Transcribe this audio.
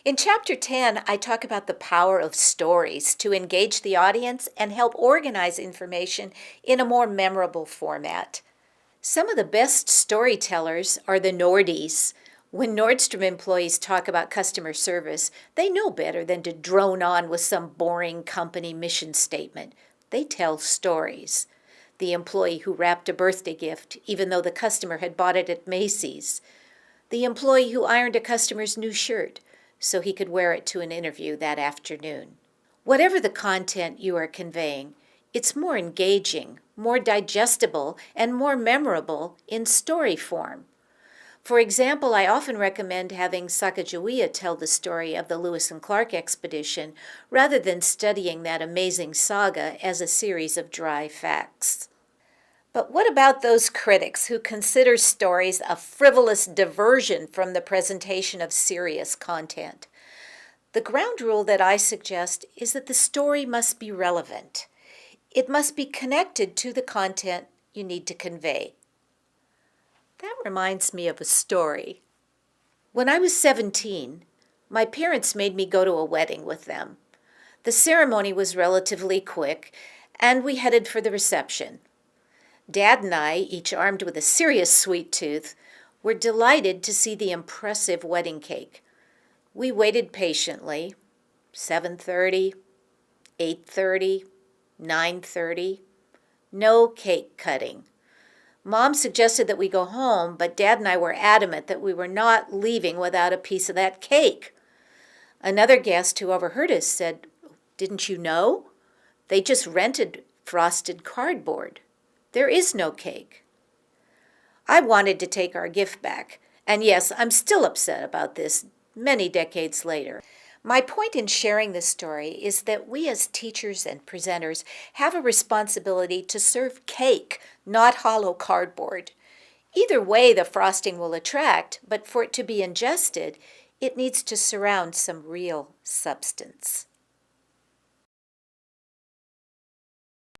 In Chapter 10, I talk about the power of stories to engage the audience and help organize information in a more memorable format. Some of the best storytellers are the Nordies. When Nordstrom employees talk about customer service, they know better than to drone on with some boring company mission statement. They tell stories. The employee who wrapped a birthday gift, even though the customer had bought it at Macy's. The employee who ironed a customer's new shirt so he could wear it to an interview that afternoon. Whatever the content you are conveying, it's more engaging, more digestible, and more memorable in story form. For example, I often recommend having Sacagawea tell the story of the Lewis and Clark expedition rather than studying that amazing saga as a series of dry facts. But what about those critics who consider stories a frivolous diversion from the presentation of serious content? The ground rule that I suggest is that the story must be relevant. It must be connected to the content you need to convey. That reminds me of a story. When I was 17, my parents made me go to a wedding with them. The ceremony was relatively quick, and we headed for the reception. Dad and I, each armed with a serious sweet tooth, were delighted to see the impressive wedding cake. We waited patiently, 7:30, 8:30, 9:30. No cake cutting. Mom suggested that we go home, but Dad and I were adamant that we were not leaving without a piece of that cake. Another guest who overheard us said, "Didn't you know? They just rented frosted cardboard. There is no cake." I wanted to take our gift back, and yes, I'm still upset about this many decades later. My point in sharing this story is that we as teachers and presenters have a responsibility to serve cake, not hollow cardboard. Either way, the frosting will attract, but for it to be ingested, it needs to surround some real substance.